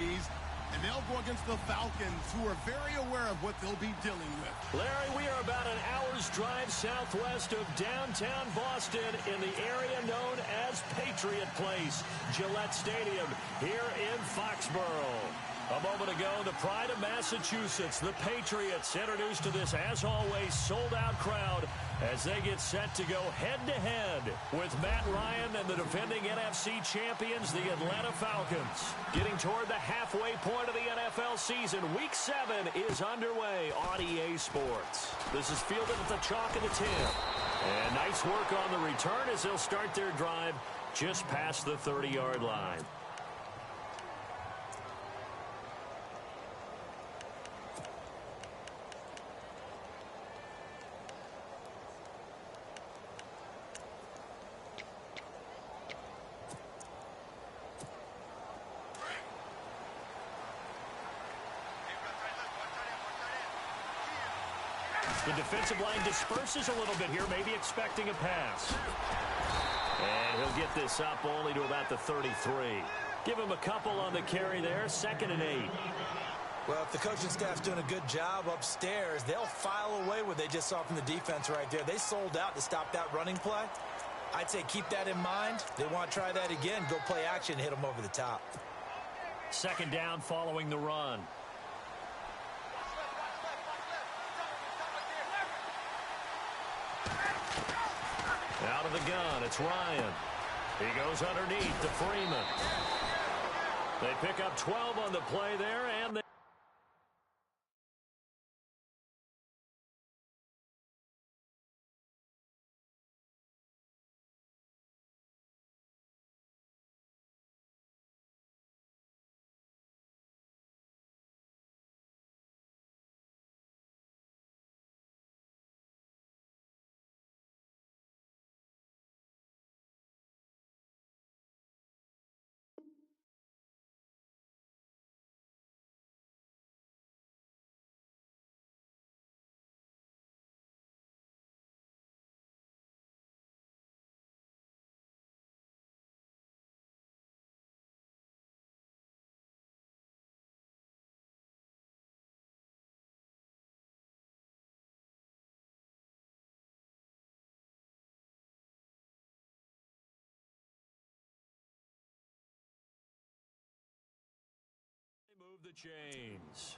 ladies. And they'll go against the Falcons, who are very aware of what they'll be dealing with. Larry, we are about an hour's drive southwest of downtown Boston in the area known as Patriot Place, Gillette Stadium, here in Foxborough. A moment ago, the pride of Massachusetts, the Patriots, introduced to this, as always, sold-out crowd as they get set to go head-to-head with Matt Ryan and the defending NFC champions, the Atlanta Falcons. Getting toward the halfway point of the NFL season, Week 7 is underway on EA Sports. This is fielded at the chalk of the 10. And nice work on the return as they'll start their drive just past the 30-yard line. The defensive line disperses a little bit here, maybe expecting a pass. And he'll get this up only to about the 33. Give him a couple on the carry there, 2nd and 8. Well, if the coaching staff's doing a good job upstairs, they'll file away what they just saw from the defense right there. They sold out to stop that running play. I'd say keep that in mind. They want to try that again, go play action, hit them over the top. 2nd down following the run. Out of the gun, it's Ryan. He goes underneath to Freeman. They pick up 12 on the play there, and they move the chains.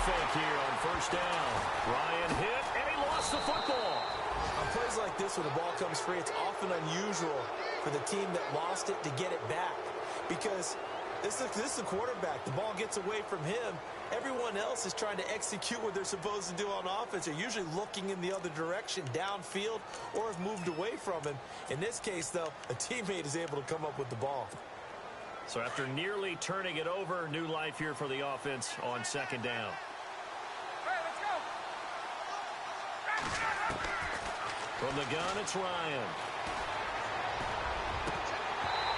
Fake here on 1st down. Ryan hit, and he lost the football. On plays like this, when the ball comes free, it's often unusual for the team that lost it to get it back. Because This is the quarterback. The ball gets away from him. Everyone else is trying to execute what they're supposed to do on offense. They're usually looking in the other direction, downfield, or have moved away from him. In this case, though, a teammate is able to come up with the ball. So after nearly turning it over, new life here for the offense on second down. From the gun, it's Ryan.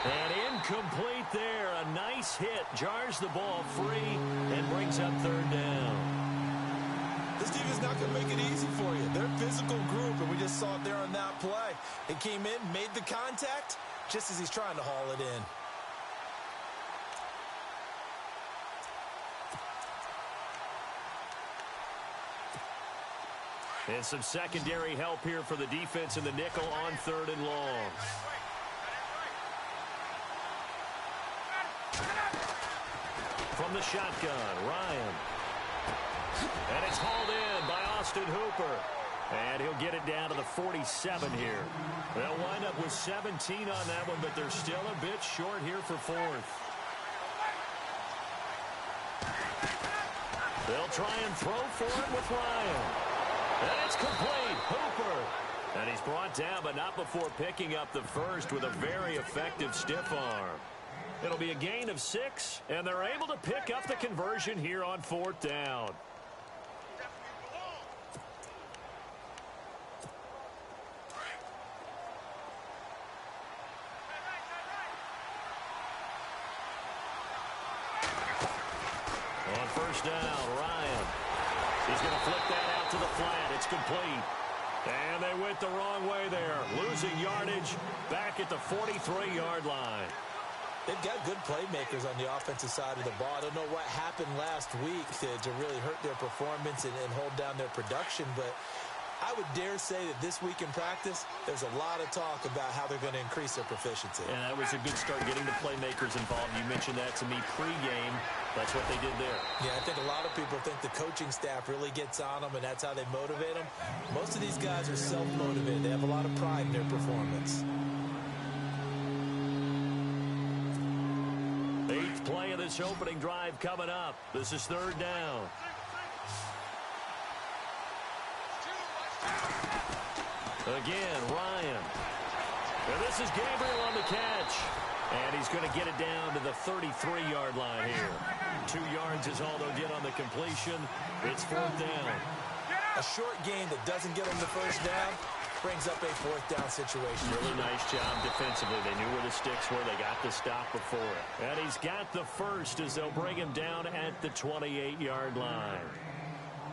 And incomplete there. A nice hit. Jars the ball free and brings up third down. This team is not going to make it easy for you. They're a physical group, and we just saw it there on that play. It came in, made the contact, just as he's trying to haul it in. And some secondary help here for the defense in the nickel on third and long. From the shotgun, Ryan. And it's hauled in by Austin Hooper. And he'll get it down to the 47 here. They'll wind up with 17 on that one, but they're still a bit short here for fourth. They'll try and throw for it with Ryan. And it's complete. Hooper. And he's brought down, but not before picking up the first with a very effective stiff arm. It'll be a gain of 6, and they're able to pick up the conversion here on fourth down. On first down, Ryan. He's going to flip that out to the flat. It's complete. And they went the wrong way there. Losing yardage back at the 43-yard line. They've got good playmakers on the offensive side of the ball. I don't know what happened last week to really hurt their performance and hold down their production, but I would dare say that this week in practice, there's a lot of talk about how they're going to increase their proficiency. And that was a good start getting the playmakers involved. You mentioned that to me pregame. That's what they did there. Yeah, I think a lot of people think the coaching staff really gets on them, and that's how they motivate them. Most of these guys are self-motivated. They have a lot of pride in their performance. 8th play of this opening drive coming up. This is third down. Again, Ryan. And this is Gabriel on the catch. And he's going to get it down to the 33-yard line here. 2 yards is all they'll get on the completion. It's fourth down. A short gain that doesn't get them the first down brings up a fourth down situation. Really nice job defensively. They knew where the sticks were. They got the stop before it. And he's got the first as they'll bring him down at the 28-yard line.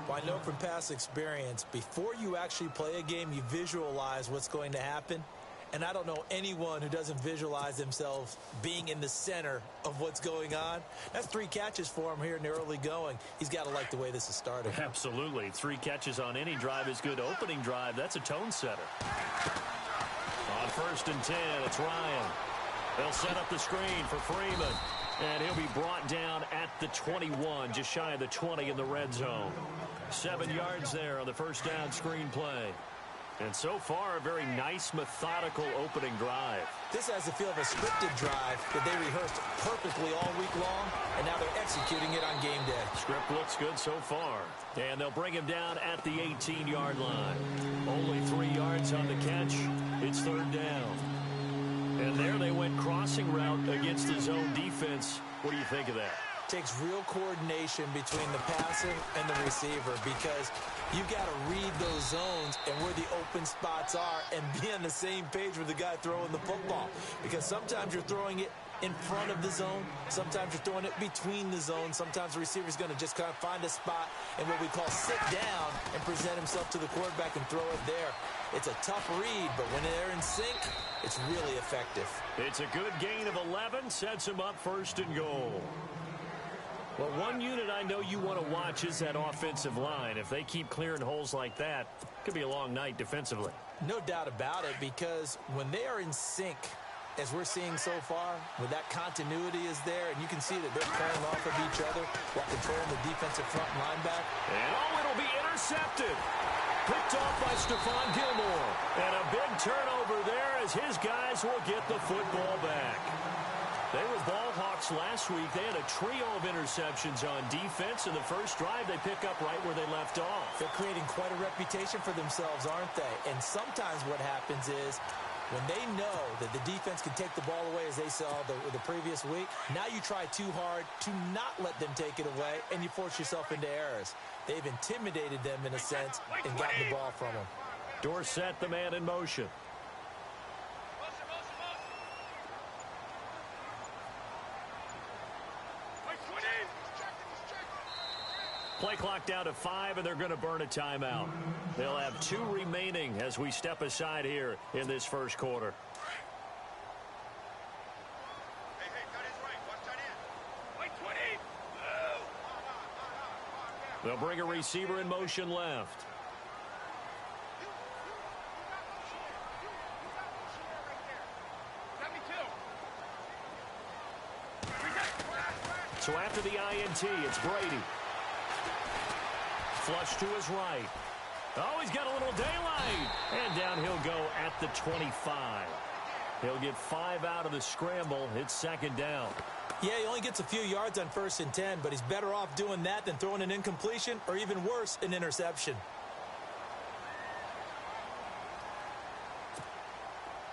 Well, I know from past experience, before you actually play a game, you visualize what's going to happen. And I don't know anyone who doesn't visualize themselves being in the center of what's going on. That's 3 catches for him here in the early going. He's got to like the way this is starting. Absolutely. 3 catches on any drive is good. Opening drive, that's a tone setter. On first and 10, it's Ryan. They'll set up the screen for Freeman. And he'll be brought down at the 21, just shy of the 20 in the red zone. 7 yards there on the first down screen play. And so far, a very nice, methodical opening drive. This has the feel of a scripted drive that they rehearsed perfectly all week long, and now they're executing it on game day. Script looks good so far. And they'll bring him down at the 18-yard line. Only 3 yards on the catch. It's third down. And there they went crossing route against the zone defense. What do you think of that? Takes real coordination between the passer and the receiver, because you've got to read those zones and where the open spots are and be on the same page with the guy throwing the football. Because sometimes you're throwing it in front of the zone. Sometimes you're throwing it between the zones. Sometimes the receiver's going to just kind of find a spot and what we call sit down and present himself to the quarterback and throw it there. It's a tough read, but when they're in sync, it's really effective. It's a good gain of 11, sets him up first and goal. Well, one unit I know you want to watch is that offensive line. If they keep clearing holes like that, it could be a long night defensively. No doubt about it, because when they are in sync, as we're seeing so far, when that continuity is there, and you can see that they're playing off of each other while controlling the defensive front linebacker. And it'll be intercepted. Picked off by Stephon Gilmore. And a big turnover there as his guys will get the football back. They were ball hawks last week. They had a trio of interceptions on defense. In the first drive, they pick up right where they left off. They're creating quite a reputation for themselves, aren't they? And sometimes what happens is when they know that the defense can take the ball away, as they saw the previous week, now you try too hard to not let them take it away, and you force yourself into errors. They've intimidated them in a sense and gotten the ball from them. Dorsett, the man in motion. Play clock down to 5, and they're going to burn a timeout. They'll have 2 remaining as we step aside here in this first quarter. They'll bring a receiver in motion left. So after the INT, it's Brady. Flush to his right. Oh, he's got a little daylight. And down he'll go at the 25. He'll get 5 out of the scramble. It's second down. Yeah, he only gets a few yards on 1st and 10, but he's better off doing that than throwing an incompletion or even worse, an interception.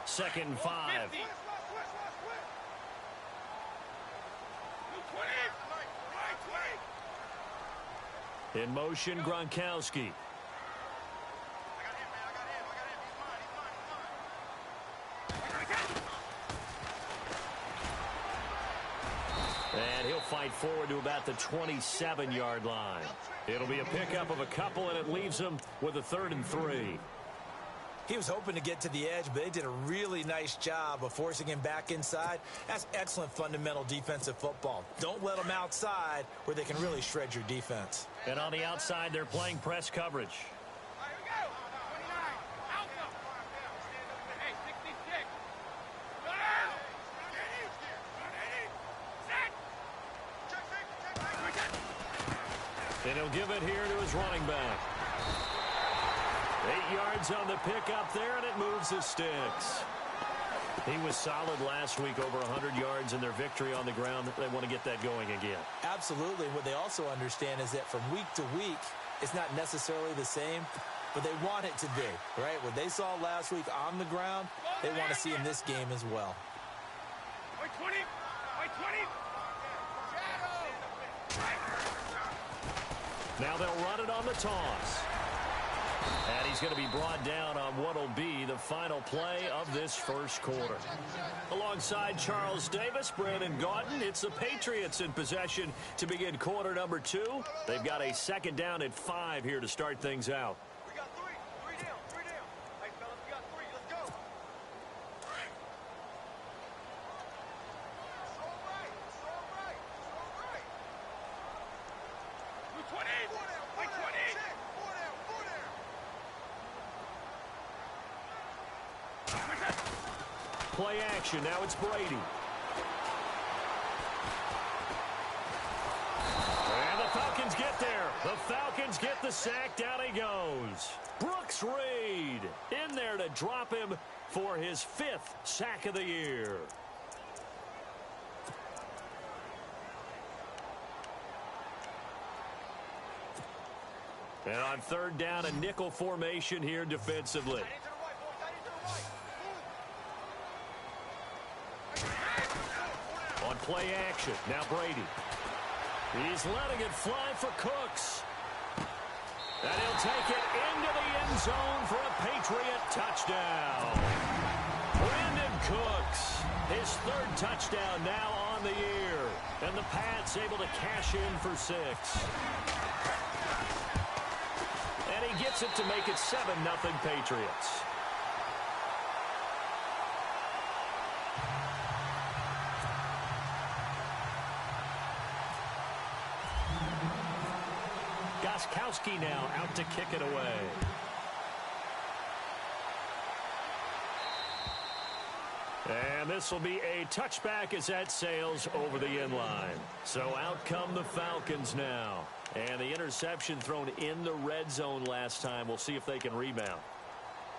Second and 5. In motion, Gronkowski. And he'll fight forward to about the 27-yard line. It'll be a pickup of a couple, and it leaves him with a 3rd and 3. He was hoping to get to the edge, but they did a really nice job of forcing him back inside. That's excellent fundamental defensive football. Don't let them outside where they can really shred your defense. And on the outside, they're playing press coverage. And he'll give it here to his running back. 8 yards on the pickup there, and it moves the sticks. He was solid last week, over 100 yards in their victory on the ground. They want to get that going again. Absolutely. What they also understand is that from week to week, it's not necessarily the same, but they want it to be, right? What they saw last week on the ground, they want to see in this game as well. Now they'll run it on the toss. And he's going to be brought down on what will be the final play of this first quarter. Alongside Charles Davis, Brandon Gaudin, it's the Patriots in possession to begin quarter number 2. They've got a second down at 5 here to start things out. We got 3. 3 down. 3 down. Hey, fellas, we got 3. Let's go. It's all right. It's all right. It's all right. 20. 4 down. 4 down. 4 down. 4 down. Play action. Now it's Brady. And the Falcons get there. The Falcons get the sack. Down he goes. Brooks Reed in there to drop him for his 5th sack of the year. And on 3rd down, a nickel formation here defensively. On play action, now Brady. He's letting it fly for Cooks. And he'll take it into the end zone for a Patriot touchdown. Brandon Cooks, his 3rd touchdown now on the year. And the Pats able to cash in for 6. And he gets it to make it 7-0 Patriots. Goskowski now out to kick it away. And this will be a touchback as that sails over the end line. So out come the Falcons now. And the interception thrown in the red zone last time. We'll see if they can rebound.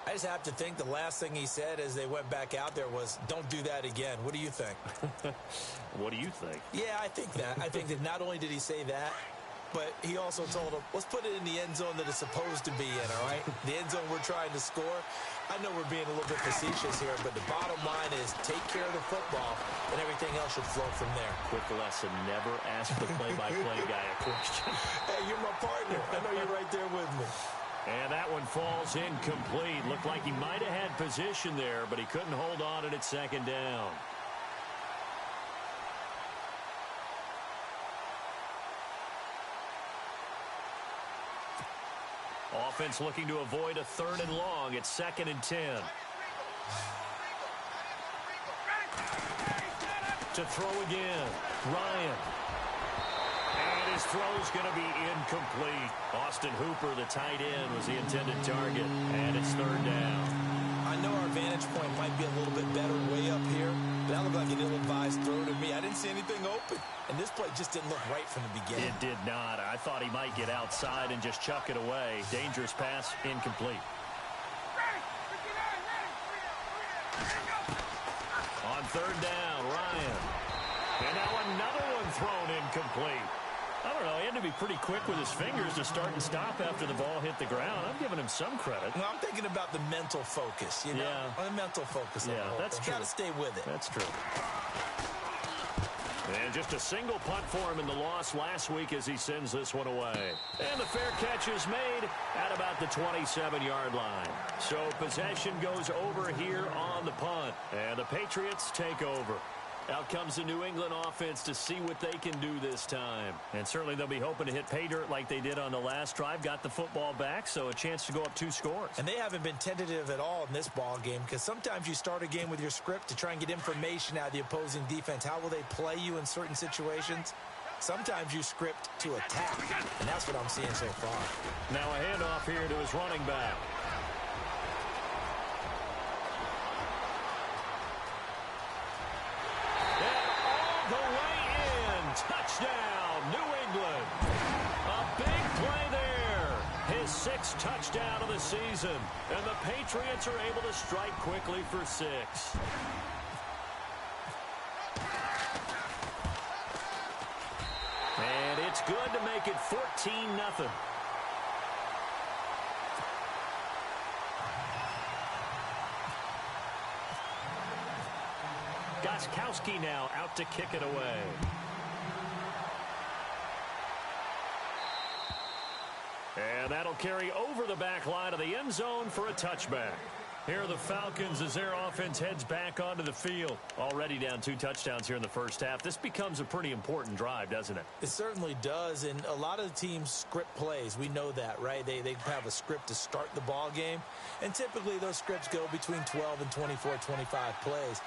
I just have to think the last thing he said as they went back out there was, don't do that again. What do you think? What do you think? Yeah, I think that. I think that not only did he say that, but he also told him, let's put it in the end zone that it's supposed to be in, all right? The end zone we're trying to score. I know we're being a little bit facetious here, but the bottom line is take care of the football, and everything else should flow from there. Quick lesson, never ask the play-by-play guy a question. Hey, you're my partner. I know you're right there with me. And that one falls incomplete. Looked like he might have had position there, but he couldn't hold on at second down. Offense looking to avoid a 3rd and long. It's 2nd and 10. To throw again. Ryan. And his throw's going to be incomplete. Austin Hooper, the tight end, was the intended target. And it's 3rd down. I know our vantage point might be a little bit better way up here, but that looked like an ill-advised throw to me. I didn't see anything open, and this play just didn't look right from the beginning. It did not. I thought he might get outside and just chuck it away. Dangerous pass, incomplete. On 3rd down, Ryan. And now another one thrown incomplete. I don't know, he had to be pretty quick with his fingers to start and stop after the ball hit the ground. I'm giving him some credit. Well, I'm thinking about the mental focus, you know? Yeah. The mental focus. Yeah, that's true. Got to stay with it. That's true. And just a single punt for him in the loss last week as he sends this one away. And the fair catch is made at about the 27-yard line. So possession goes over here on the punt. And the Patriots take over. Out comes the New England offense to see what they can do this time. And certainly they'll be hoping to hit pay dirt like they did on the last drive. Got the football back, so a chance to go up 2 scores. And they haven't been tentative at all in this ball game, because sometimes you start a game with your script to try and get information out of the opposing defense. How will they play you in certain situations? Sometimes you script to attack, and that's what I'm seeing so far. Now a handoff here to his running back. Touchdown, New England. A big play there. His 6th touchdown of the season. And the Patriots are able to strike quickly for 6. And it's good to make it 14-0. Gostkowski now out to kick it away. And that'll carry over the back line of the end zone for a touchback. Here are the Falcons as their offense heads back onto the field. Already down 2 touchdowns here in the first half. This becomes a pretty important drive, doesn't it? It certainly does, and a lot of the teams script plays. We know that, right? They have a script to start the ball game, and typically those scripts go between 12 and 24, 25 plays.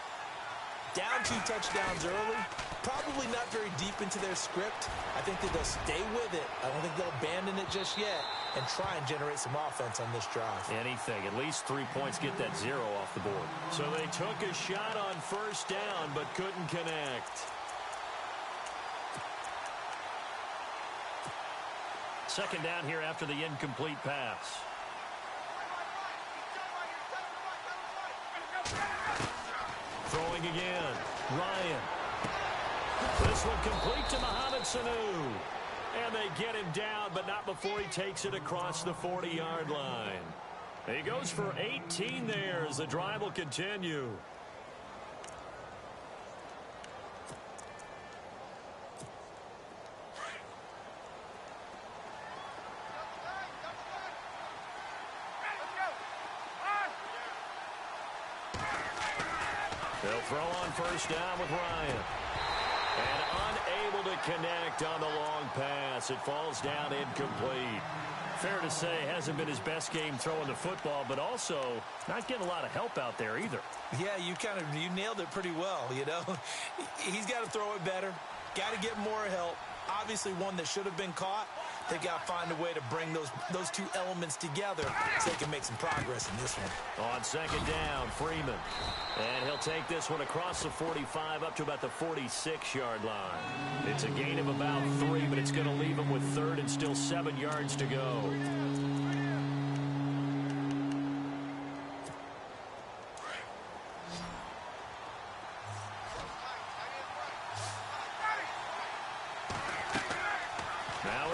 Down 2 touchdowns early, probably not very deep into their script. I think that they'll stay with it. I don't think they'll abandon it just yet and try and generate some offense on this drive. Anything. At least 3 points, get that 0 off the board. So they took a shot on 1st down but couldn't connect. 2nd down here after the incomplete pass. Throwing again. Ryan. This one complete to Mohamed Sanu. And they get him down, but not before he takes it across the 40-yard line. He goes for 18 there as the drive will continue. They'll throw on 1st down with Ryan. And unable to connect on the long pass. It falls down incomplete. Fair to say, hasn't been his best game throwing the football, but also not getting a lot of help out there either. Yeah, you nailed it pretty well, you know. He's got to throw it better. Got to get more help. Obviously one that should have been caught. They got to find a way to bring those 2 elements together so they can make some progress in this one. On 2nd down, Freeman. And he'll take this one across the 45 up to about the 46-yard line. It's a gain of about 3, but it's going to leave him with 3rd and still 7 yards to go.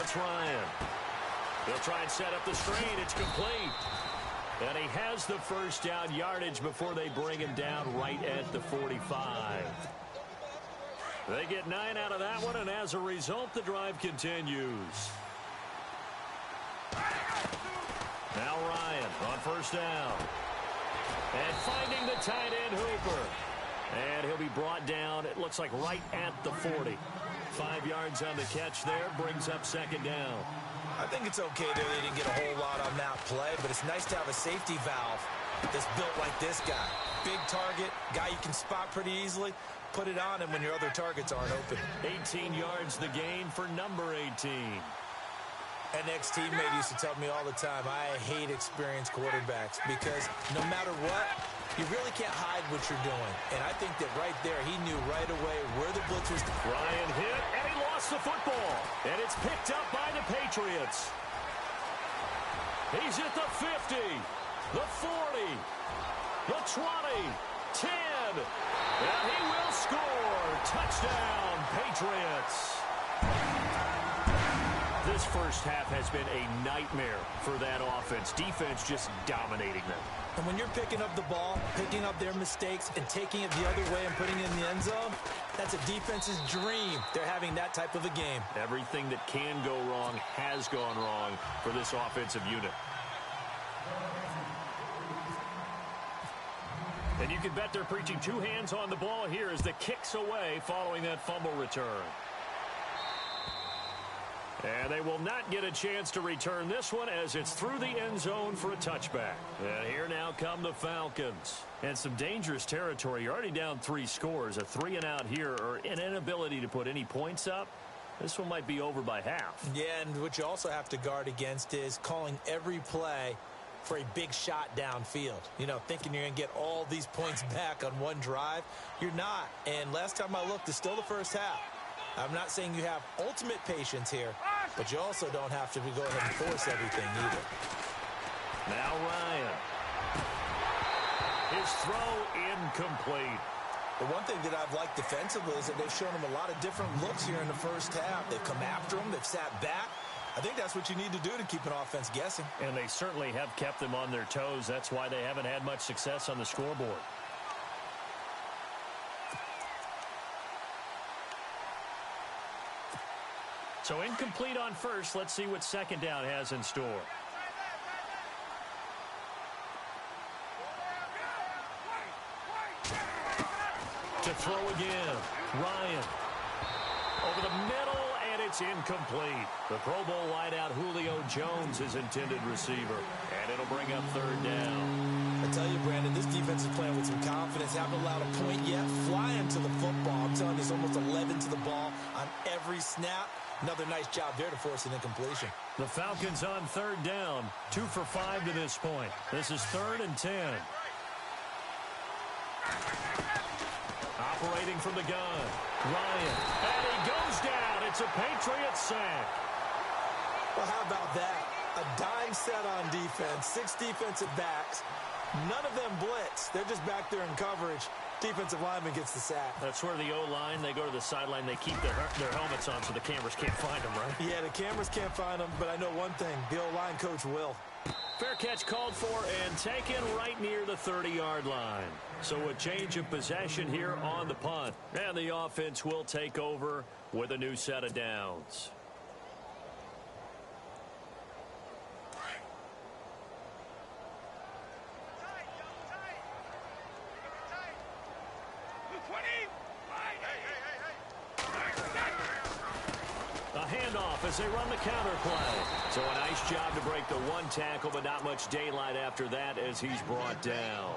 it's Ryan. He'll try and set up the screen. It's complete. And he has the first down yardage before they bring him down right at the 45. They get 9 out of that one, and as a result, the drive continues. Now Ryan on first down. And finding the tight end Hooper. And he'll be brought down, it looks like right at the 40. 5 yards on the catch there, brings up second down. I think it's okay that they didn't get a whole lot on that play, but it's nice to have a safety valve that's built like this guy. Big target, guy you can spot pretty easily. Put it on him when your other targets aren't open. 18 yards the gain for number 18. An ex-teammate used to tell me all the time, I hate experienced quarterbacks because no matter what, you really can't hide what you're doing. And I think that right there, he knew right away where the blitz was. Ryan hit, and he lost the football. And it's picked up by the Patriots. He's at the 50, the 40, the 20, 10. And he will score. Touchdown, Patriots. This first half has been a nightmare for that offense. Defense just dominating them. And when you're picking up the ball, picking up their mistakes, and taking it the other way and putting it in the end zone, that's a defense's dream. They're having that type of a game. Everything that can go wrong has gone wrong for this offensive unit. And you can bet they're preaching 2 hands on the ball here as the kick's away following that fumble return. And they will not get a chance to return this one as it's through the end zone for a touchback. And here now come the Falcons. And some dangerous territory. You're already down 3 scores. A 3-and-out here or an inability to put any points up. This one might be over by half. Yeah, and what you also have to guard against is calling every play for a big shot downfield. You know, thinking you're going to get all these points back on one drive. You're not. And last time I looked, it's still the first half. I'm not saying you have ultimate patience here, but you also don't have to go ahead and force everything either. Now Ryan. His throw incomplete. The one thing that I've liked defensively is that they've shown him a lot of different looks here in the first half. They've come after him. They've sat back. I think that's what you need to do to keep an offense guessing. And they certainly have kept them on their toes. That's why they haven't had much success on the scoreboard. So incomplete on first. Let's see what second down has in store. To throw again. Ryan. Over the middle, and it's incomplete. The Pro Bowl wideout Julio Jones is intended receiver. And it'll bring up third down. I tell you, Brandon, this defense is playing with some confidence. Haven't allowed a point yet. Flying to the football. I'm telling you, there's almost 11 to the ball on every snap. Another nice job there to force an incompletion. The Falcons on third down. 2 for 5 to this point. This is 3rd and 10. Operating from the gun. Ryan. And he goes down. It's a Patriots sack. Well, how about that? A dime set on defense. 6 defensive backs. None of them blitz. They're just back there in coverage. Defensive lineman gets the sack. That's where the O-line, they go to the sideline, they keep their helmets on so the cameras can't find them, right? Yeah, the cameras can't find them, but I know one thing. The O-line coach will. Fair catch called for and taken right near the 30-yard line. So a change of possession here on the punt. And the offense will take over with a new set of downs. A handoff as they run the counter play. So a nice job to break the 1 tackle, but not much daylight after that as he's brought down.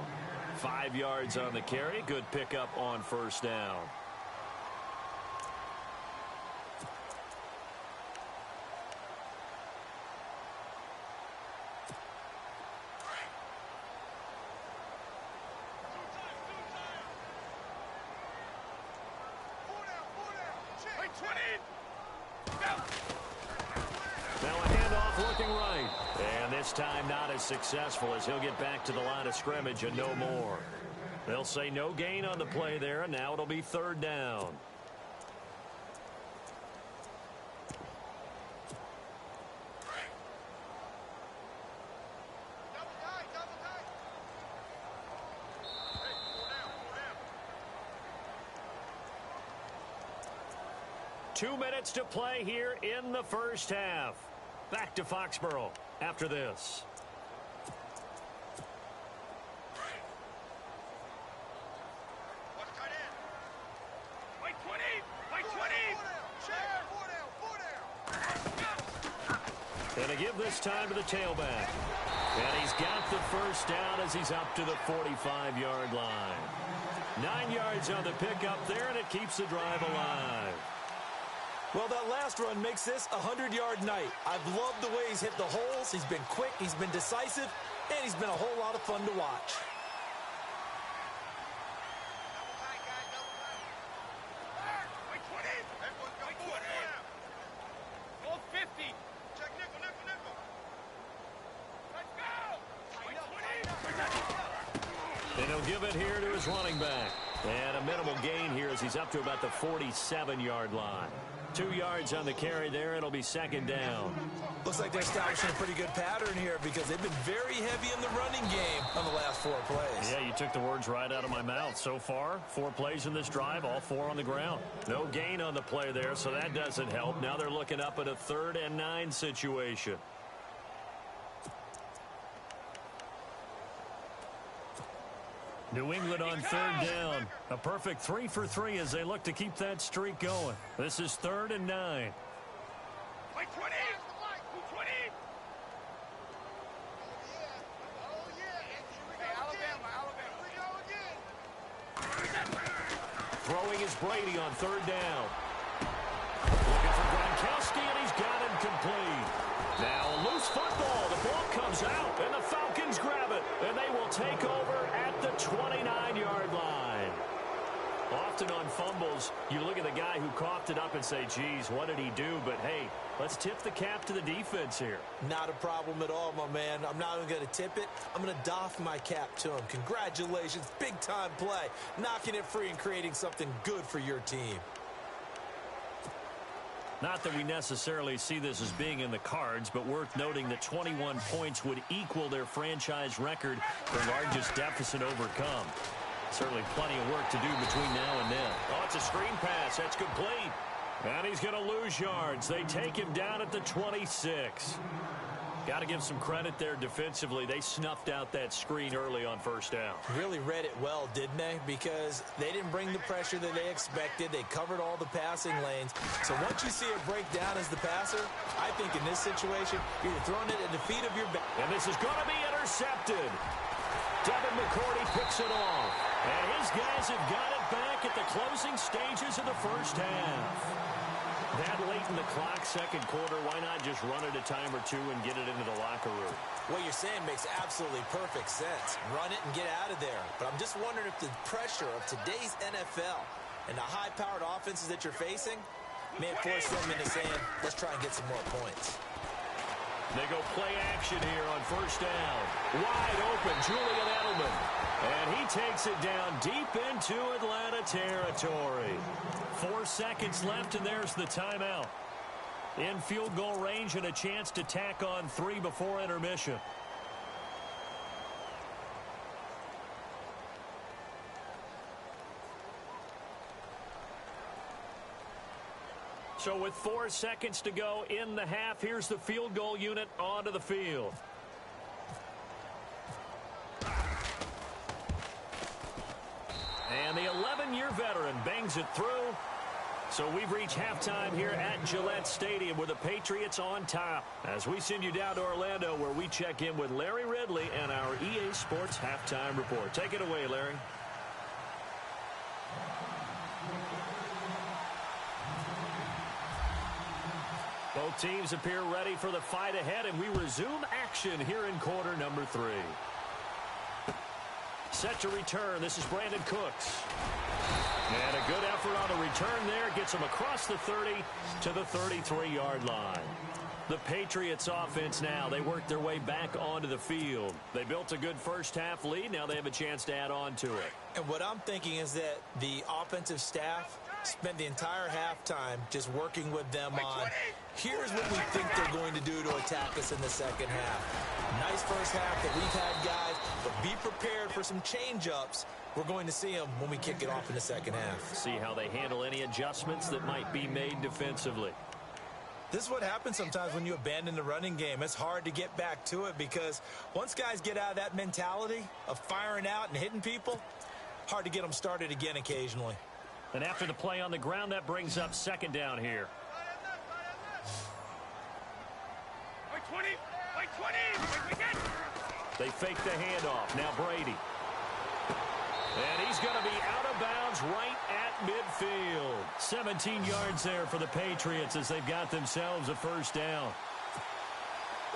5 yards on the carry. Good pickup on first down. Now a handoff looking right. And this time not as successful as he'll get back to the line of scrimmage and no more. They'll say no gain on the play there, and now it'll be 3rd down. 2 minutes to play here in the first half. Back to Foxborough after this. And to give this time to the tailback. And he's got the first down as he's up to the 45-yard line. 9 yards on the pickup there, and it keeps the drive alive. Well, that last run makes this a 100-yard night. I've loved the way he's hit the holes. He's been quick, he's been decisive, and he's been a whole lot of fun to watch. And he'll give it here to his running back. And a minimal gain here as he's up to about the 47-yard line. 2 yards on the carry there. It'll be second down. Looks like they're establishing a pretty good pattern here because they've been very heavy in the running game on the last 4 plays. Yeah, you took the words right out of my mouth. So far, 4 plays in this drive, all 4 on the ground. No gain on the play there, so that doesn't help. Now they're looking up at a 3rd and 9 situation. New England on 3rd down. A perfect 3 for 3 as they look to keep that streak going. This is 3rd and 9. Throwing is Brady on 3rd down. Looking for Gronkowski, and he's got him complete. Now a loose football. The ball comes out, and the Falcons grab it. And they will take over at the 29-yard line. Often on fumbles, you look at the guy who coughed it up and say, geez, what did he do? But, hey, let's tip the cap to the defense here. Not a problem at all, my man. I'm not even going to tip it. I'm going to doff my cap to him. Congratulations. Big-time play. Knocking it free and creating something good for your team. Not that we necessarily see this as being in the cards, but worth noting that 21 points would equal their franchise record, the largest deficit overcome. Certainly plenty of work to do between now and then. Oh, it's a screen pass. That's complete. And he's going to lose yards. They take him down at the 26. Got to give some credit there defensively. They snuffed out that screen early on 1st down. Really read it well, didn't they? Because they didn't bring the pressure that they expected. They covered all the passing lanes. So once you see it break down as the passer, I think in this situation, you're throwing it at the feet of your back. And this is going to be intercepted. Devin McCourty picks it off. And his guys have got it back at the closing stages of the 1st half. That late in the clock, 2nd quarter, why not just run it a time or 2 and get it into the locker room? What you're saying makes absolutely perfect sense. Run it and get out of there. But I'm just wondering if the pressure of today's NFL and the high-powered offenses that you're facing may force them into saying, let's try and get some more points. They go play action here on 1st down. Wide open, Julian Edelman. And he takes it down deep into Atlanta territory. 4 seconds left, and there's the timeout. In field goal range and a chance to tack on 3 before intermission. So with 4 seconds to go in the half, here's the field goal unit onto the field. And the 11-year veteran bangs it through. So we've reached halftime here at Gillette Stadium with the Patriots on top. As we send you down to Orlando where we check in with Larry Ridley and our EA Sports Halftime Report. Take it away, Larry. Both teams appear ready for the fight ahead, and we resume action here in quarter number 3. Set to return. This is Brandon Cooks. And a good effort on the return there. Gets him across the 30 to the 33-yard line. The Patriots offense now, they work their way back onto the field. They built a good first half lead. Now they have a chance to add on to it. And what I'm thinking is that the offensive staff spent the entire halftime just working with them on, here's what we think they're going to do to attack attack us in the second half. Nice first half that we've had, guys, but be prepared for some change-ups. We're going to see them when we kick it off in the second half. See how they handle any adjustments that might be made defensively. This is what happens sometimes when you abandon the running game. It's hard to get back to it because once guys get out of that mentality of firing out and hitting people, hard to get them started again occasionally. And after the play on the ground, that brings up second down here. Wait 20! Wait 20! Wait, they fake the handoff. Now Brady. And he's going to be out of bounds right at midfield. 17 yards there for the Patriots as they've got themselves a first down.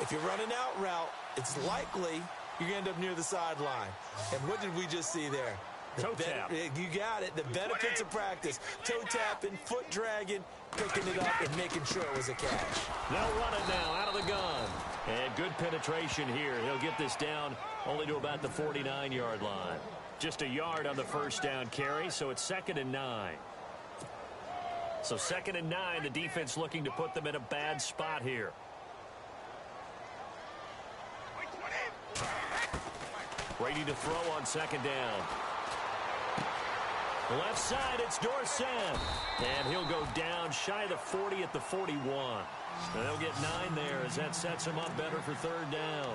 If you're running out route, it's likely you're going to end up near the sideline. And what did we just see there? Toe tap. You got it. The benefits of practice. Toe tapping, foot dragging, picking it up, and making sure it was a catch. They'll run it now out of the gun. And good penetration here. He'll get this down only to about the 49-yard line. Just a yard on the first down carry, so it's 2nd and 9. So 2nd and 9, the defense looking to put them in a bad spot here. Brady to throw on 2nd down. Left side, it's Dorsett. And he'll go down shy of the 40 at the 41. And they'll get 9 there as that sets him up better for 3rd down.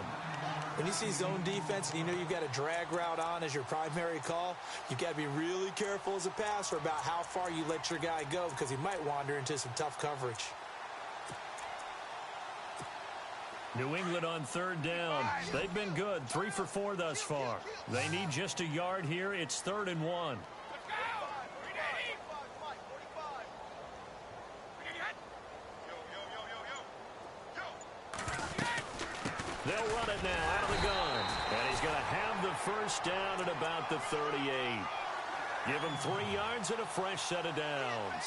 When you see zone defense and you know you've got a drag route on as your primary call, you've got to be really careful as a passer about how far you let your guy go because he might wander into some tough coverage. New England on 3rd down. They've been good, 3 for 4 thus far. They need just a yard here. It's 3rd and 1. They'll run it now out of the gun. And he's going to have the first down at about the 38. Give him 3 yards and a fresh set of downs.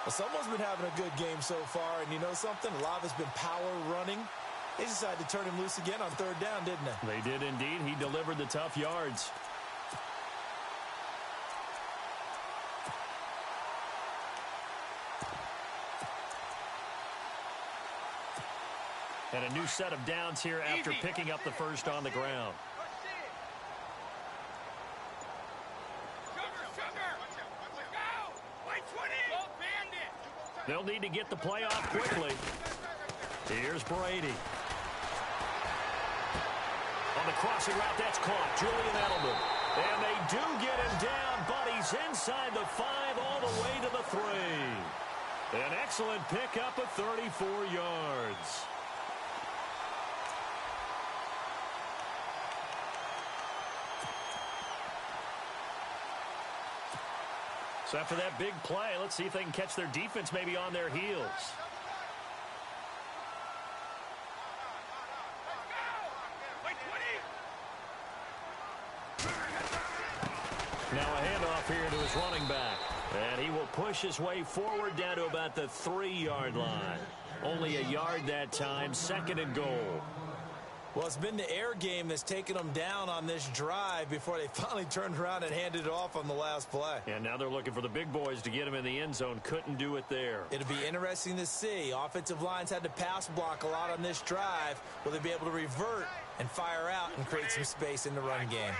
Well, someone's been having a good game so far, and you know something? A lot of it's been power running. They decided to turn him loose again on 3rd down, didn't they? They did indeed. He delivered the tough yards. And a new set of downs here after picking up the first on the ground. They'll need to get the play off quickly. Here's Brady. On the crossing route, that's caught. Julian Edelman. And they do get him down, but he's inside the 5 all the way to the 3. An excellent pickup of 34 yards. So after that big play, let's see if they can catch their defense maybe on their heels. Now a handoff here to his running back. And he will push his way forward down to about the 3-yard line. Only a yard that time, 2nd and goal. Well, it's been the air game that's taken them down on this drive before they finally turned around and handed it off on the last play. And now they're looking for the big boys to get him in the end zone. Couldn't do it there. It'll be interesting to see. Offensive lines had to pass block a lot on this drive. Will they be able to revert and fire out and create some space in the run game?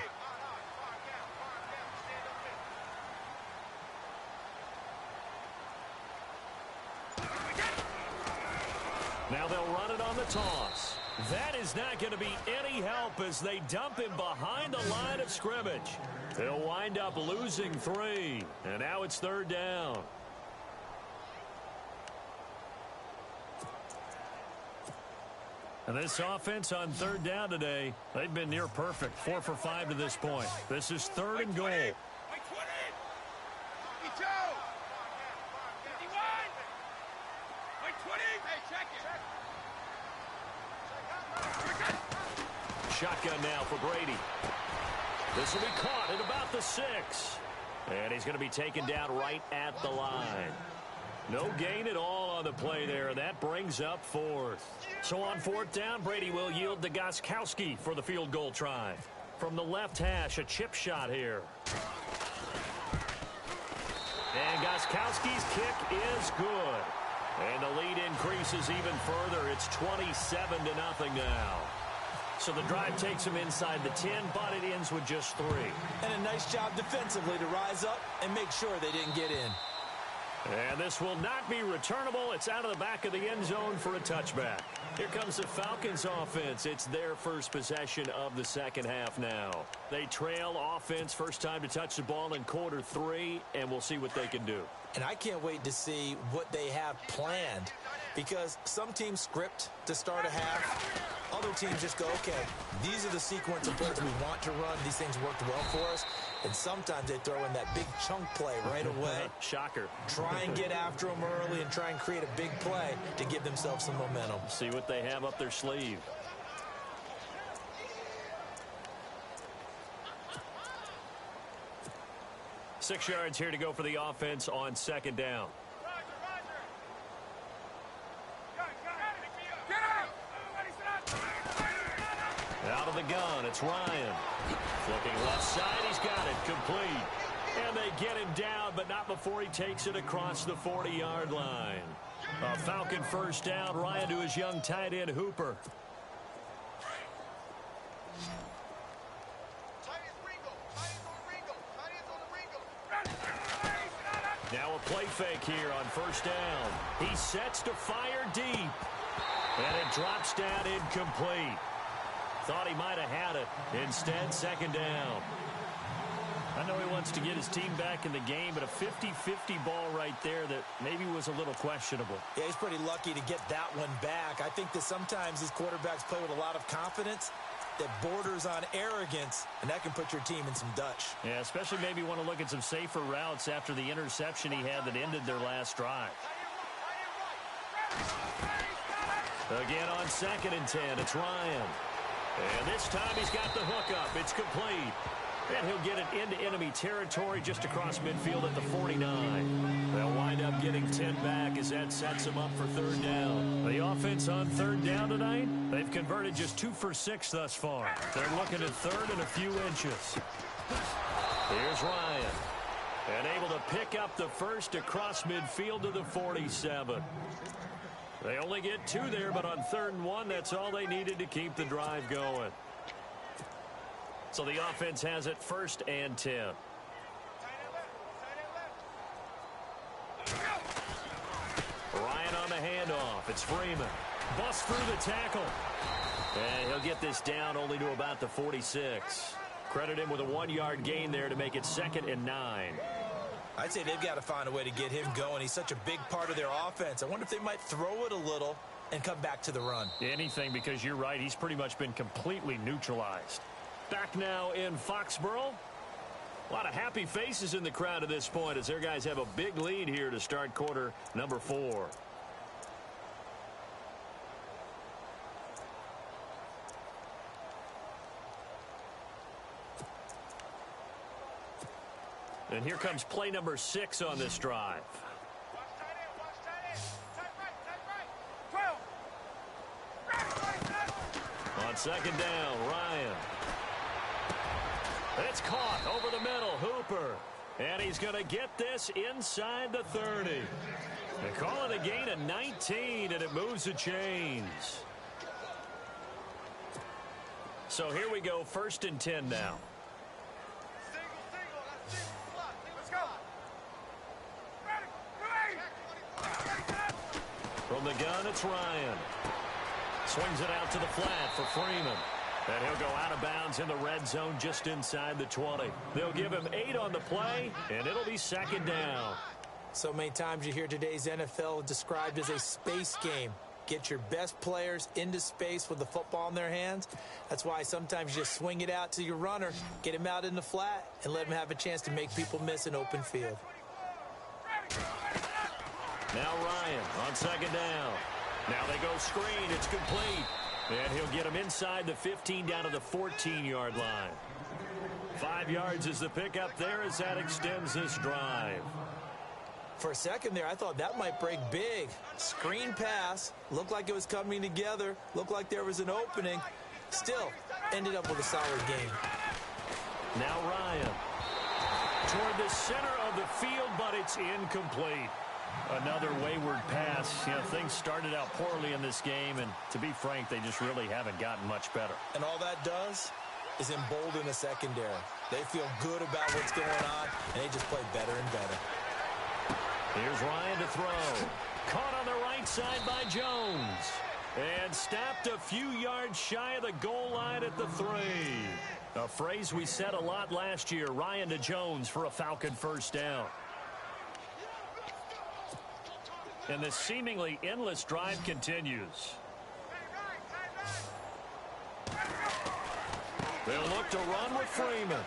Now they'll run it on the toss. That is not going to be any help as they dump him behind the line of scrimmage. They'll wind up losing 3. And now it's 3rd down. And this offense on 3rd down today, they've been near perfect. 4 for 5 to this point. This is 3rd and goal. Shotgun now for Brady. This will be caught at about the 6. And he's going to be taken down right at the line. No gain at all on the play there. That brings up 4th. So on 4th down, Brady will yield to Gostkowski for the field goal try. From the left hash, a chip shot here. And Gostkowski's kick is good. And the lead increases even further. It's 27-0 now. So the drive takes them inside the 10, but it ends with just 3. And a nice job defensively to rise up and make sure they didn't get in. And this will not be returnable. It's out of the back of the end zone for a touchback. Here comes the Falcons offense. It's their first possession of the second half now. They trail offense, first time to touch the ball in quarter 3, and we'll see what they can do. And I can't wait to see what they have planned, because some teams script to start a half. Other teams just go, okay, these are the sequence of plays we want to run. These things worked well for us. And sometimes they throw in that big chunk play right away. Shocker. Try and get after them early and try and create a big play to give themselves some momentum. See what they have up their sleeve. Six yards here to go for the offense on second down. Out of the gun, it's Ryan. Looking left side, he's got it, complete. And they get him down, but not before he takes it across the 40-yard line. A Falcon first down, Ryan to his young tight end, Hooper. Now a play fake here on first down. He sets to fire deep. And it drops down incomplete. Thought he might have had it. Instead, second down. I know he wants to get his team back in the game, but a 50-50 ball right there that maybe was a little questionable. Yeah, he's pretty lucky to get that one back. I think that sometimes these quarterbacks play with a lot of confidence that borders on arrogance, and that can put your team in some Dutch. Yeah, especially maybe want to look at some safer routes after the interception he had that ended their last drive. Again on second and 10, it's Ryan. And this time he's got the hook up. It's complete. And he'll get it into enemy territory just across midfield at the 49. They'll wind up getting 10 back as that sets them up for third down. The offense on third down tonight, they've converted just 2 for 6 thus far. They're looking at third and a few inches. Here's Ryan. And able to pick up the first across midfield to the 47. They only get 2 there, but on third and 1, that's all they needed to keep the drive going. So the offense has it first and 10. Ryan on the handoff. It's Freeman. Busts through the tackle. And he'll get this down only to about the 46. Credit him with a 1-yard gain there to make it second and 9. I'd say they've got to find a way to get him going. He's such a big part of their offense. I wonder if they might throw it a little and come back to the run. Anything, because you're right. He's pretty much been completely neutralized. Back now in Foxborough. A lot of happy faces in the crowd at this point as their guys have a big lead here to start quarter number 4. And here comes play number 6 on this drive. On second down, Ryan. It's caught over the middle, Hooper. And he's going to get this inside the 30. They call it a gain of 19, and it moves the chains. So here we go, first and 10 now. From the gun, it's Ryan. Swings it out to the flat for Freeman. And he'll go out of bounds in the red zone just inside the 20. They'll give him 8 on the play, and it'll be second down. So many times you hear today's NFL described as a space game. Get your best players into space with the football in their hands. That's why sometimes you just swing it out to your runner, get him out in the flat, and let him have a chance to make people miss an open field. Now Ryan on second down. Now they go screen. It's complete. And he'll get him inside the 15 down to the 14-yard line. 5 yards is the pickup there as that extends this drive. For a second there, I thought that might break big. Screen pass. Looked like it was coming together. Looked like there was an opening. Still, ended up with a solid game. Now Ryan. Toward the center of the field, but it's incomplete. Another wayward pass. You know, things started out poorly in this game, and to be frank, they just really haven't gotten much better. And all that does is embolden the secondary. They feel good about what's going on, and they just play better and better. Here's Ryan to throw. Caught on the right side by Jones. And stopped a few yards shy of the goal line at the 3. A phrase we said a lot last year. Ryan to Jones for a Falcon first down. And this seemingly endless drive continues. They'll look to run with Freeman.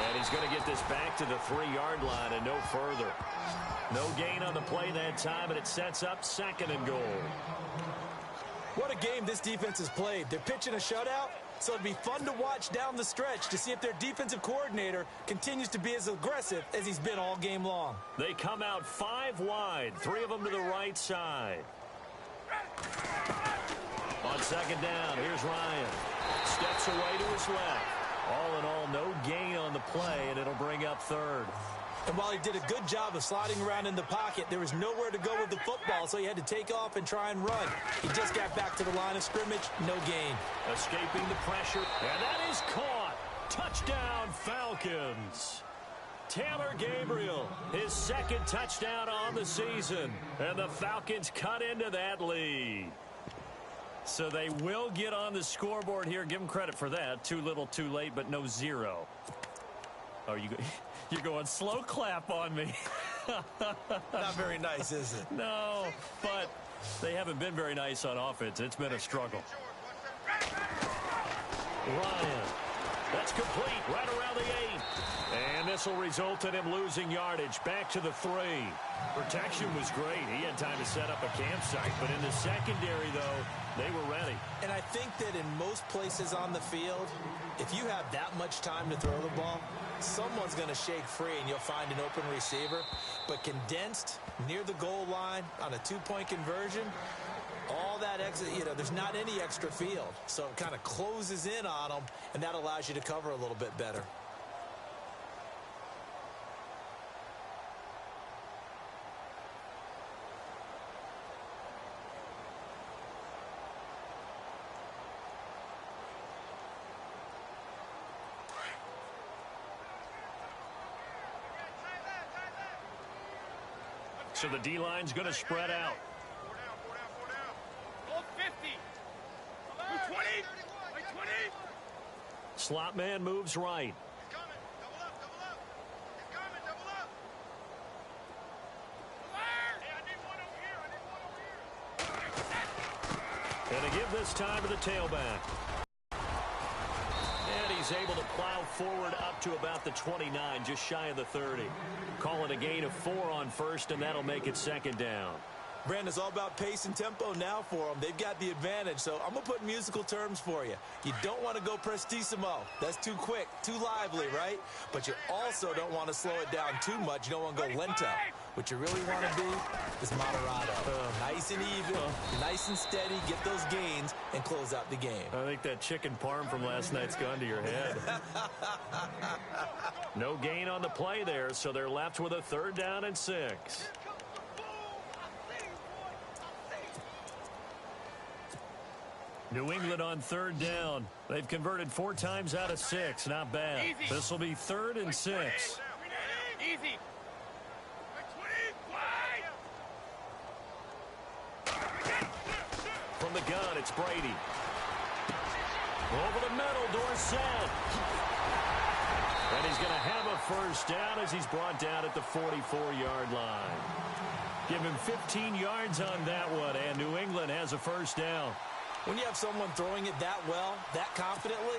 And he's going to get this back to the 3-yard line and no further. No gain on the play that time, and it sets up 2nd and goal. What a game this defense has played. They're pitching a shutout, so it'd be fun to watch down the stretch to see if their defensive coordinator continues to be as aggressive as he's been all game long. They come out 5 wide, 3 of them to the right side. On 2nd down, here's Ryan. Steps away to his left. All in all, no gain on the play, and it'll bring up 3rd. And while he did a good job of sliding around in the pocket, there was nowhere to go with the football, so he had to take off and try and run. He just got back to the line of scrimmage, no gain. Escaping the pressure, and that is caught. Touchdown, Falcons. Taylor Gabriel, his 2nd touchdown on the season, and the Falcons cut into that lead. So they will get on the scoreboard here. Give them credit for that. Too little, too late, but no 0. Oh, you're going slow clap on me. Not very nice, is it? No, but they haven't been very nice on offense. It's been a struggle. Ryan, that's complete right around the 8. And this will result in him losing yardage back to the 3. Protection was great. He had time to set up a campsite, but in the secondary, though, they were ready. And I think that in most places on the field, if you have that much time to throw the ball, someone's going to shake free and you'll find an open receiver. But condensed near the goal line on a 2-point conversion, all that extra, there's not any extra field. So it kind of closes in on them, and that allows you to cover a little bit better. So the D-line's going to spread out. 50. 20. 20. Slot man moves right. He's coming. Double up. He's coming. Double up. Hey, I need one over here. And to give this time to the tailback. And he's able to plow forward up to about the 29, just shy of the 30. Call it a gain of 4 on 1st, and that'll make it 2nd down. Brandon, it's all about pace and tempo now for them. They've got the advantage, so I'm going to put musical terms for you. You don't want to go prestissimo. That's too quick, too lively, right? But you also don't want to slow it down too much. You don't want to go lento. What you really want to be is moderato. Nice and even, nice and steady, get those gains, and close out the game. I think that chicken parm from last night's gone to your head. No gain on the play there, so they're left with a 3rd down and 6. New England on 3rd down. They've converted 4 times out of 6. Not bad. This will be 3rd and 6. Easy. From the gun, it's Brady. Over the middle, Dorsett. And he's going to have a 1st down as he's brought down at the 44-yard line. Give him 15 yards on that one, and New England has a 1st down. When you have someone throwing it that well, that confidently,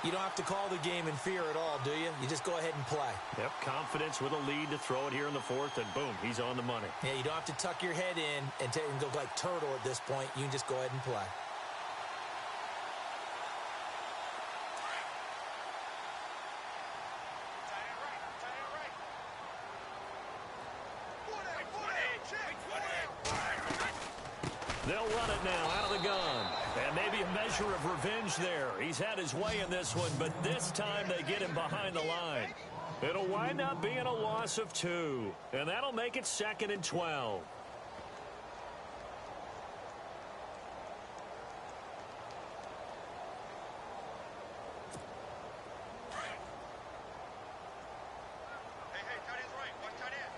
you don't have to call the game in fear at all, do you? You just go ahead and play. Yep, confidence with a lead to throw it here in the 4th, and boom, he's on the money. Yeah, you don't have to tuck your head in and go like turtle at this point. You can just go ahead and play. They'll run it now out of the gun. And maybe a measure of revenge there. He's had his way in this one, but this time they get him behind the line. It'll wind up being a loss of 2, and that'll make it 2nd and 12. Hey, tight end's right. One tight end.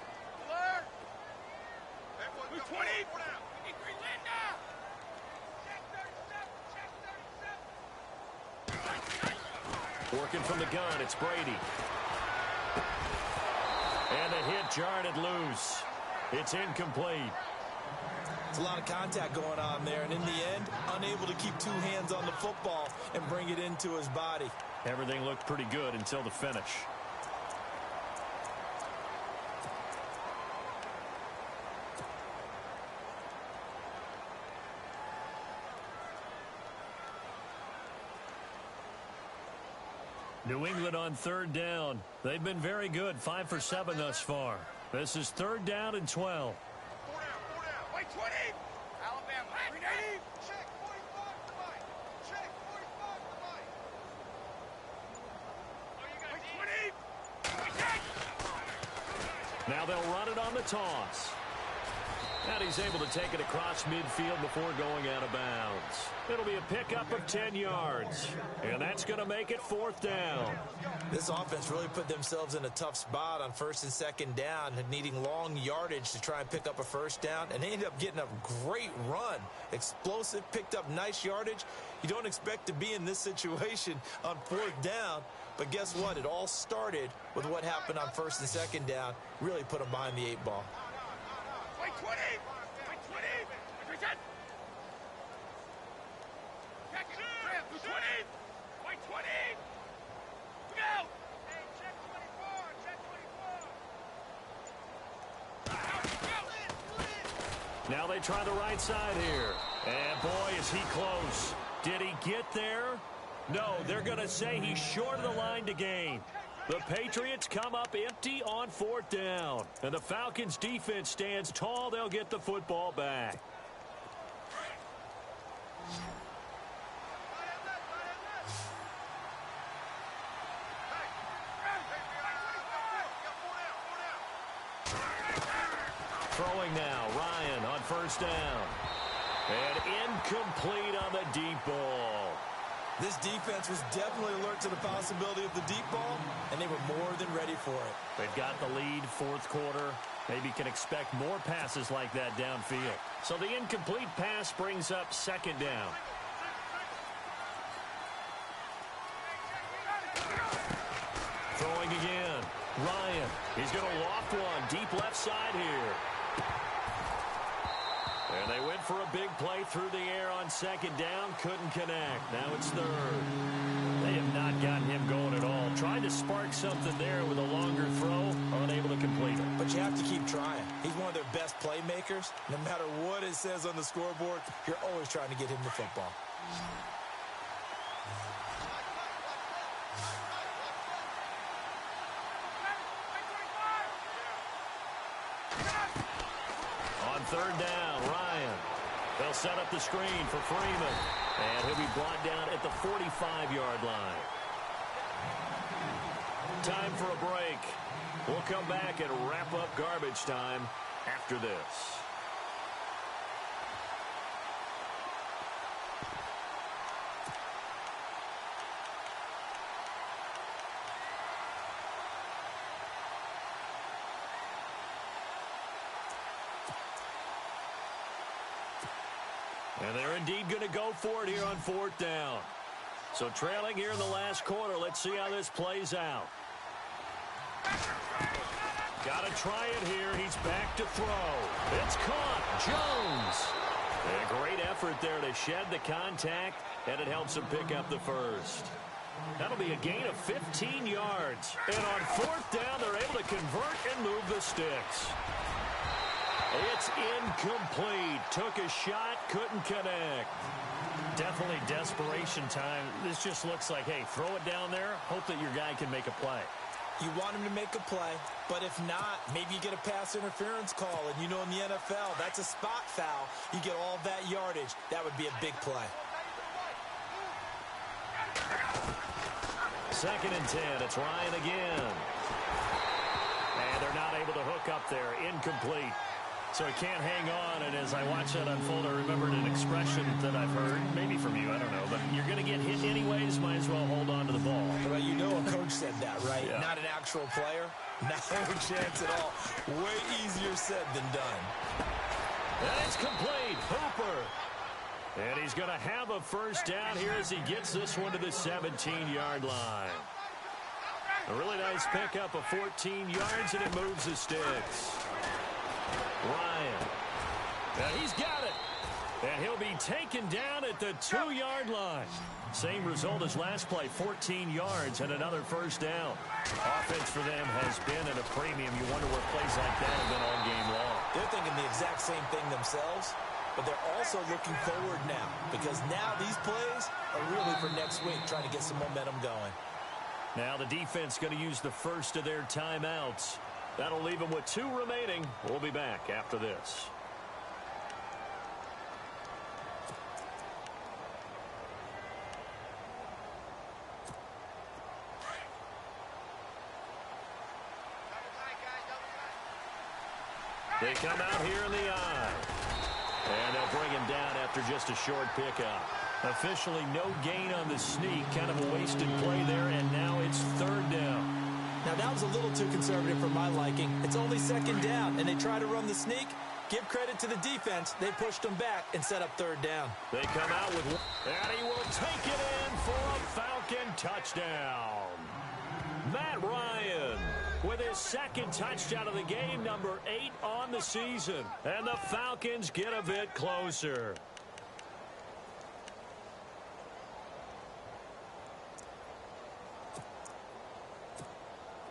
Alert! That was the 20. We need Linda. Check 37. Working from the gun, it's Brady. And the hit jarred it loose. It's incomplete. It's a lot of contact going on there, and in the end, unable to keep 2 hands on the football and bring it into his body. Everything looked pretty good until the finish. New England on 3rd down. They've been very good, 5 for 7 thus far. This is 3rd down and 12. 4 down. Wait, 20. Alabama. 380. Check 45 to Mike. Check 45 to Mike. Oh, you got 20. Check. Now they'll run it on the toss. And he's able to take it across midfield before going out of bounds. It'll be a pickup of 10 yards. And that's going to make it 4th down. This offense really put themselves in a tough spot on 1st and 2nd down, needing long yardage to try and pick up a 1st down, and they ended up getting a great run. Explosive, picked up nice yardage. You don't expect to be in this situation on 4th down, but guess what? It all started with what happened on 1st and 2nd down. Really put them behind the 8 ball. Wait, 20. Wait, 20. Wait, 10. Check it. 20. Wait, 20. Look out. Hey, check 24. Check 24. Now they try the right side here. And boy, is he close. Did he get there? No, they're going to say he's short of the line to gain. The Patriots come up empty on 4th down. And the Falcons defense stands tall. They'll get the football back. Throwing now, Ryan on 1st down. And incomplete on the deep ball. This defense was definitely alert to the possibility of the deep ball, and they were more than ready for it. They've got the lead, 4th quarter. Maybe can expect more passes like that downfield. So the incomplete pass brings up 2nd down. Throwing again. Ryan, he's going to loft one deep left side here. And they went for a big play through the air on 2nd down. Couldn't connect. Now it's 3rd. They have not gotten him going at all. Tried to spark something there with a longer throw. Unable to complete it. But you have to keep trying. He's one of their best playmakers. No matter what it says on the scoreboard, you're always trying to get him the football. On 3rd down, Ryan. They'll set up the screen for Freeman. And he'll be brought down at the 45-yard line. Time for a break. We'll come back and wrap up garbage time after this. And they're indeed going to go for it here on 4th down. So trailing here in the last quarter. Let's see how this plays out. Got to try it here. He's back to throw. It's caught. Jones. And a great effort there to shed the contact, and it helps him pick up the 1st. That'll be a gain of 15 yards. And on 4th down, they're able to convert and move the sticks. It's incomplete. Took a shot, couldn't connect. Definitely desperation time. This just looks like, hey, throw it down there, hope that your guy can make a play. You want him to make a play, but if not, maybe you get a pass interference call, and you know in the NFL, that's a spot foul. You get all that yardage. That would be a big play. 2nd and 10. It's Ryan again. And they're not able to hook up there. Incomplete. So he can't hang on, and as I watch that unfold, I remembered an expression that I've heard, maybe from you, I don't know, but you're going to get hit anyways, might as well hold on to the ball. Well, you know a coach said that, right? Yeah. Not an actual player. No chance at all. Way easier said than done. And it's complete. Hooper. And he's going to have a first down here as he gets this one to the 17-yard line. A really nice pickup of 14 yards, and it moves the sticks. Ryan. Now he's got it. And he'll be taken down at the 2-yard line. Same result as last play, 14 yards and another first down. Offense for them has been at a premium. You wonder where plays like that have been all game long. They're thinking the exact same thing themselves, but they're also looking forward now because now these plays are really for next week, trying to get some momentum going. Now the defense going to use the first of their timeouts. That'll leave them with 2 remaining. We'll be back after this. They come out here in the eye. And they'll bring him down after just a short pickup. Officially no gain on the sneak. Kind of a wasted play there, and now it's 3rd down. Now, that was a little too conservative for my liking. It's only 2nd down, and they try to run the sneak. Give credit to the defense. They pushed them back and set up 3rd down. They come out with one, and he will take it in for a Falcon touchdown. Matt Ryan with his 2nd touchdown of the game, number 8 on the season. And the Falcons get a bit closer.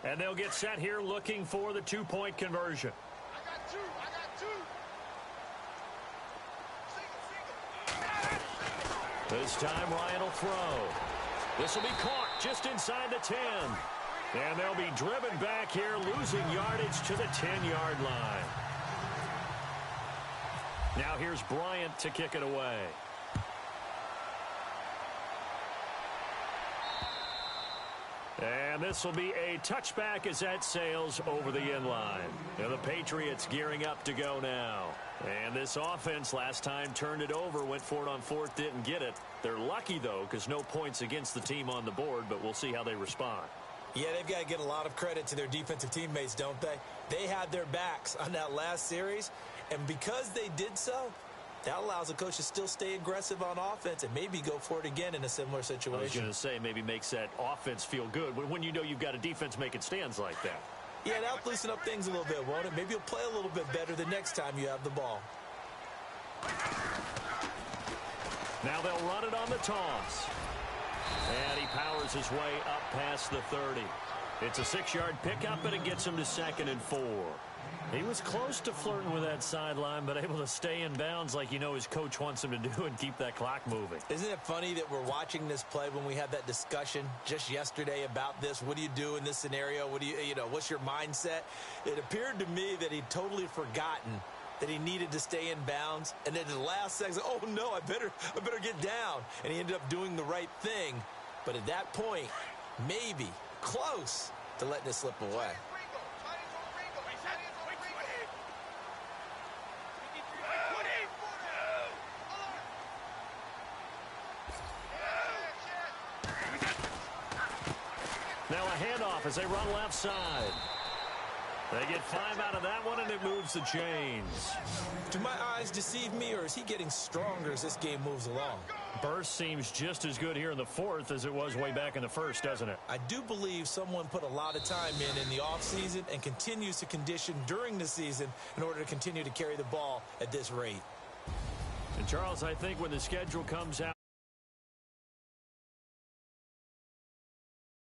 And they'll get set here looking for the 2-point conversion. I got 2. I got 2. Single. This time Ryan will throw. This will be caught just inside the 10. And they'll be driven back here, losing yardage to the 10-yard line. Now here's Bryant to kick it away. And this will be a touchback as that sails over the end line. Now the Patriots gearing up to go now. And this offense last time turned it over, went for it on 4th, didn't get it. They're lucky, though, because no points against the team on the board, but we'll see how they respond. Yeah, they've got to get a lot of credit to their defensive teammates, don't they? They had their backs on that last series, and because they did so, that allows the coach to still stay aggressive on offense and maybe go for it again in a similar situation. I was going to say, maybe makes that offense feel good when you know you've got a defense making stands like that. Yeah, that'll loosen up things a little bit, won't it? Maybe you'll play a little bit better the next time you have the ball. Now they'll run it on the toss. And he powers his way up past the 30. It's a 6-yard pickup, and it gets him to 2nd and 4. He was close to flirting with that sideline, but able to stay in bounds like you know his coach wants him to do and keep that clock moving. Isn't it funny that we're watching this play when we had that discussion just yesterday about this? What do you do in this scenario? What do you know, what's your mindset? It appeared to me that he'd totally forgotten that he needed to stay in bounds, and then the last second, oh no, I better get down. And he ended up doing the right thing. But at that point, maybe close to letting it slip away. Now a handoff as they run left side. They get 5 out of that one, and it moves the chains. Do my eyes deceive me, or is he getting stronger as this game moves along? Burst seems just as good here in the 4th as it was way back in the 1st, doesn't it? I do believe someone put a lot of time in the offseason and continues to condition during the season in order to continue to carry the ball at this rate. And, Charles, I think when the schedule comes out,